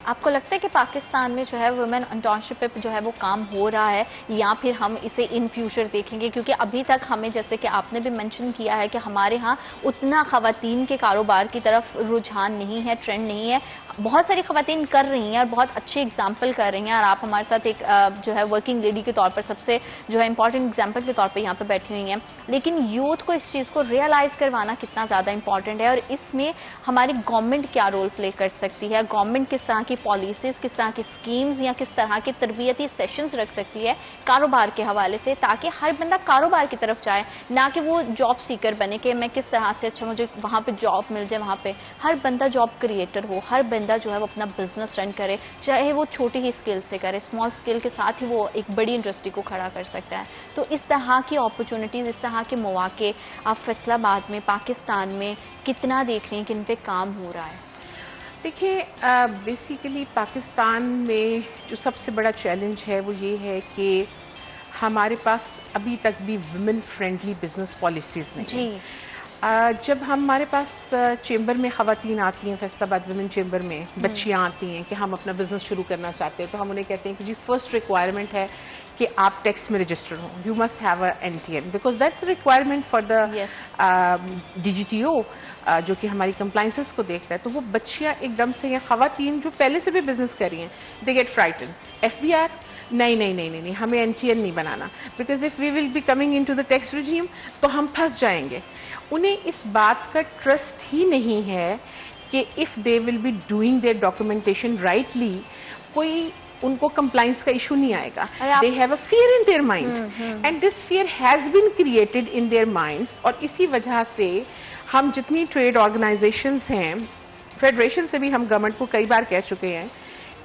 आपको लगता है कि पाकिस्तान में जो है वुमेन एंटरप्रेन्योरशिप पे जो है वो काम हो रहा है, या फिर हम इसे इन फ्यूचर देखेंगे? क्योंकि अभी तक हमें, जैसे कि आपने भी मेंशन किया है, कि हमारे यहाँ उतना खवातीन के कारोबार की तरफ रुझान नहीं है, ट्रेंड नहीं है। बहुत सारी खवातीन कर रही हैं और बहुत अच्छे एग्जाम्पल कर रही हैं, और आप हमारे साथ एक जो है वर्किंग लेडी के तौर पर सबसे जो है इंपॉर्टेंट एग्जाम्पल के तौर पर यहाँ पर बैठी हुई हैं। लेकिन यूथ को इस चीज़ को रियलाइज करवाना कितना ज़्यादा इंपॉर्टेंट है, और इसमें हमारी गवर्नमेंट क्या रोल प्ले कर सकती है? गवर्नमेंट किस तरह की पॉलिसीज, किस तरह की स्कीम्स या किस तरह के तरबियती सेशंस रख सकती है कारोबार के हवाले से, ताकि हर बंदा कारोबार की तरफ जाए, ना कि वो जॉब सीकर बने कि मैं किस तरह से अच्छा मुझे वहां पे जॉब मिल जाए। वहां पे हर बंदा जॉब क्रिएटर हो, हर बंदा जो है वो अपना बिजनेस रन करे, चाहे वो छोटी ही स्केल से करे, स्मॉल स्केल के साथ ही वो एक बड़ी इंडस्ट्री को खड़ा कर सकता है। तो इस तरह की अपॉर्चुनिटीज, इस तरह के मौके आप फैसलाबाद में, पाकिस्तान में कितना देख रही हैं, किन पे काम हो रहा है? देखिए, बेसिकली पाकिस्तान में जो सबसे बड़ा चैलेंज है वो ये है कि हमारे पास अभी तक भी वुमेन फ्रेंडली बिजनेस पॉलिसीज नहीं जी। जब हमारे पास चेंबर में खवातीन आती हैं, फैसलाबाद वुमेन चेंबर में बच्चियां आती हैं कि हम अपना बिजनेस शुरू करना चाहते हैं, तो हम उन्हें कहते हैं कि जी फर्स्ट रिक्वायरमेंट है कि आप टैक्स में रजिस्टर हो, you must have a NTN, because that's requirement for the DGTO जो कि हमारी कंप्लाइंसेस को देखता है। तो वो बच्चियां एकदम से, या खवातीन जो पहले से भी बिजनेस कर रही हैं, दे गेट फ्राइटन। FBR नहीं नहीं नहीं नहीं नहीं, हमें NTN नहीं बनाना, because if we will be coming into the tax regime तो हम फंस जाएंगे। उन्हें इस बात का ट्रस्ट ही नहीं है कि if they will be doing their documentation rightly, कोई उनको कंप्लाइंस का इशू नहीं आएगा। They have a fear in their mind, and this fear has been created in their minds. और इसी वजह से हम जितनी ट्रेड ऑर्गेनाइजेशंस हैं, फेडरेशन से भी हम गवर्नमेंट को कई बार कह चुके हैं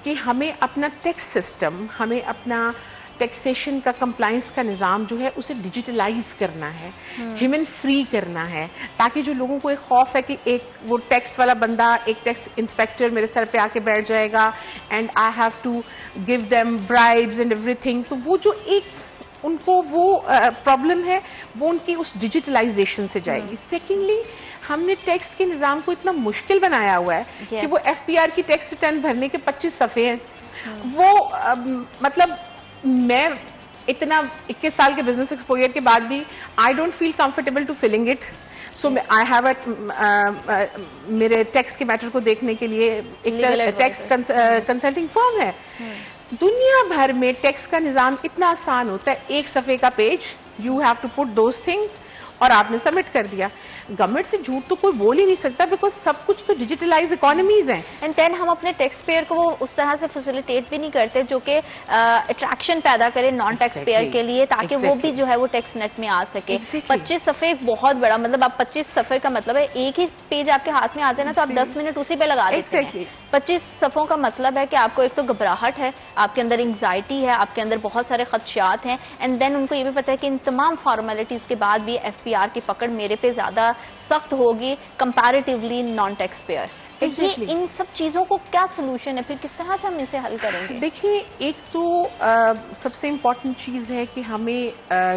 कि हमें अपना टैक्स सिस्टम, हमें अपना टैक्सेशन का कंप्लाइंस का निज़ाम जो है उसे डिजिटलाइज करना है, ह्यूमन फ्री करना है, ताकि जो लोगों को एक खौफ है कि एक वो टैक्स वाला बंदा, एक टैक्स इंस्पेक्टर मेरे सर पे आके बैठ जाएगा and I have to give them bribes and everything, तो वो जो एक उनको वो प्रॉब्लम है वो उनकी उस डिजिटलाइजेशन से जाएगी। सेकेंडली, हमने टैक्स के निज़ाम को इतना मुश्किल बनाया हुआ है कि वो FPR की टैक्स रिटर्न भरने के 25 सफ़े हैं। वो मतलब मैं इतना 21 साल के बिजनेस एक्सपोजर के बाद भी I don't feel comfortable to filling it, so I have मेरे टैक्स के मैटर को देखने के लिए एक टैक्स कंसल्टिंग फर्म है। दुनिया भर में टैक्स का निजाम इतना आसान होता है, एक सफ़े का page, you have to put those things और आपने सबमिट कर दिया। गवर्नमेंट से झूठ तो कोई बोल ही नहीं सकता, बिकॉज सब कुछ तो डिजिटलाइज इकोनॉमीज हैं। एंड देन हम अपने टैक्स पेयर को वो उस तरह से फैसिलिटेट भी नहीं करते जो कि अट्रैक्शन पैदा करे नॉन टैक्स पेयर के लिए, ताकि वो भी जो है वो टैक्स नेट में आ सके। 25 सफ़े एक बहुत बड़ा, मतलब आप 25 सफ़े का मतलब है एक ही पेज आपके हाथ में आ जाए ना, तो आप 10 मिनट उसी पे लगा देते हैं। 25 सफ़ों का मतलब है कि आपको एक तो घबराहट है, आपके अंदर एंग्जाइटी है, आपके अंदर बहुत सारे खदशात हैं, एंड देन उनको ये भी पता है कि इन तमाम फॉर्मेलिटीज के बाद भी FPR की पकड़ मेरे पे ज्यादा सख्त होगी कंपैरेटिवली नॉन टैक्स पेयर। ये इन सब चीजों को क्या सोल्यूशन है, फिर किस तरह से हम इसे हल करेंगे? देखिए, एक तो सबसे इम्पॉर्टेंट चीज है कि हमें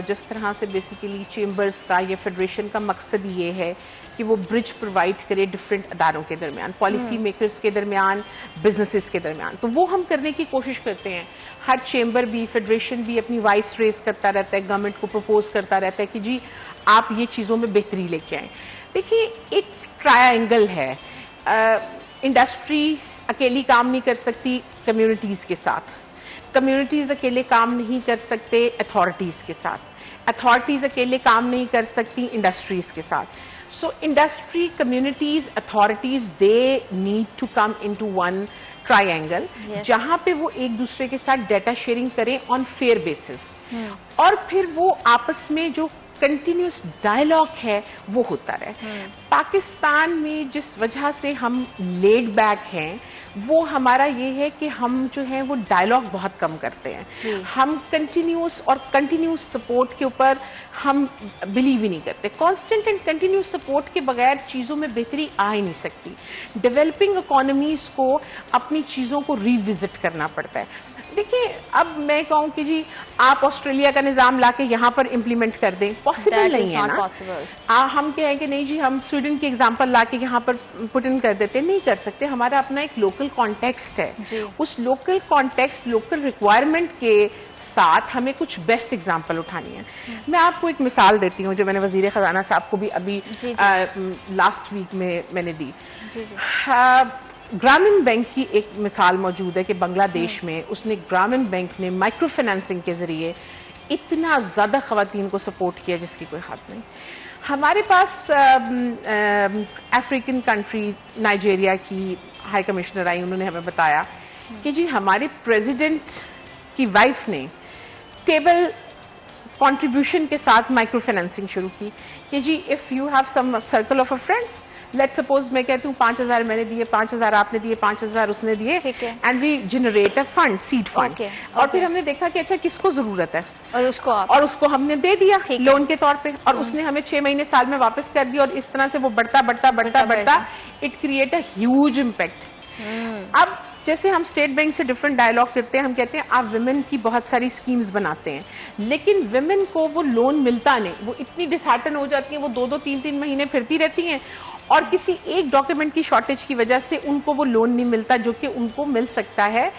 जिस तरह से बेसिकली चेंबर्स का या फेडरेशन का मकसद ये है कि वो ब्रिज प्रोवाइड करे डिफरेंट अदारों के दरमियान, पॉलिसी मेकर्स के दरमियान, बिजनेसेस के दरमियान, तो वो हम करने की कोशिश करते हैं। हर चेंबर भी, फेडरेशन भी अपनी वॉइस रेज करता रहता है, गवर्नमेंट को प्रपोज करता रहता है कि जी आप ये चीजों में बेहतरी लेके आए। देखिए, एक ट्रायंगल है, इंडस्ट्री अकेली काम नहीं कर सकती कम्युनिटीज के साथ, कम्युनिटीज अकेले काम नहीं कर सकते अथॉरिटीज के साथ, अथॉरिटीज अकेले काम नहीं कर सकती इंडस्ट्रीज के साथ। So industry, communities, authorities, they need to come into one triangle, जहां पे वो एक दूसरे के साथ डेटा शेयरिंग करें ऑन फेयर बेसिस, और फिर वो आपस में जो कंटिन्यूस डायलॉग है वो होता रहे। पाकिस्तान में जिस वजह से हम लेड बैक हैं, वो हमारा ये है कि हम जो है वो डायलॉग बहुत कम करते हैं। हम कंटिन्यूस सपोर्ट के ऊपर हम बिलीव ही नहीं करते। कांस्टेंट एंड कंटिन्यूस सपोर्ट के बगैर चीजों में बेहतरी आ ही नहीं सकती। डेवलपिंग इकोनॉमीज को अपनी चीजों को रिविजिट करना पड़ता है। देखिए, अब मैं कहूं कि जी आप ऑस्ट्रेलिया का निजाम लाके यहां पर इंप्लीमेंट कर दें, पॉसिबल नहीं है ना। हम कहें कि नहीं जी हम स्वीडन की एग्जांपल लाके यहां पर पुट इन कर देते, नहीं कर सकते। हमारा अपना एक लोकल लोकल कॉन्टेक्स्ट है, उस लोकल कॉन्टेक्स्ट, लोकल रिक्वायरमेंट के साथ हमें कुछ बेस्ट एग्जाम्पल उठानी है। मैं आपको एक मिसाल देती हूँ जो मैंने वजीर खजाना साहब को भी अभी लास्ट वीक में मैंने दी। ग्रामीण बैंक की एक मिसाल मौजूद है कि बांग्लादेश में उसने ग्रामीण बैंक ने माइक्रो फाइनेंसिंग के जरिए इतना ज्यादा खवातीन को सपोर्ट किया जिसकी कोई हद नहीं। हमारे पास अफ्रीकन कंट्री नाइजीरिया की हाई कमिश्नर आई, उन्होंने हमें बताया कि जी हमारे प्रेसिडेंट की वाइफ ने टेबल कंट्रीब्यूशन के साथ माइक्रो फाइनेंसिंग शुरू की कि जी if you have some circle of a friends, let's suppose मैं कहती हूँ 5,000 मैंने दिए, 5,000 आपने दिए, 5,000 उसने दिए, and we generate a fund, seed fund. और फिर हमने देखा कि अच्छा किसको जरूरत है और उसको हमने दे दिया लोन के तौर पे, और उसने हमें 6 महीने साल में वापस कर दिया, और इस तरह से वो बढ़ता बढ़ता बढ़ता बढ़ता it create a huge impact. अब जैसे हम स्टेट बैंक से डिफरेंट डायलॉग करते हैं, हम कहते हैं आप विमेन की बहुत सारी स्कीम्स बनाते हैं, लेकिन विमेन को वो लोन मिलता नहीं, वो इतनी डिसहार्टन हो जाती हैं, वो 2-2 3-3 महीने फिरती रहती हैं, और किसी एक डॉक्यूमेंट की शॉर्टेज की वजह से उनको वो लोन नहीं मिलता जो कि उनको मिल सकता है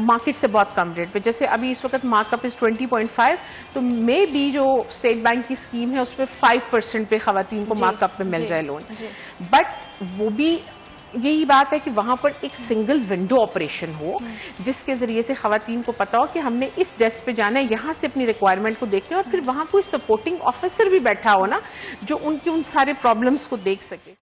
मार्केट से बहुत कम रेट पे। जैसे अभी इस वक्त मार्कअप इज 20.5, तो मे बी जो स्टेट बैंक की स्कीम है उसमें 5% पे खवातीन को मार्कअप में मिल जाए लोन, बट वो भी यही बात है कि वहां पर एक सिंगल विंडो ऑपरेशन हो जिसके जरिए से खवातीन को पता हो कि हमने इस डेस्क पे जाना है, यहां से अपनी रिक्वायरमेंट को देखना है, और फिर वहां कोई सपोर्टिंग ऑफिसर भी बैठा हो ना जो उनके उन सारे प्रॉब्लम्स को देख सके।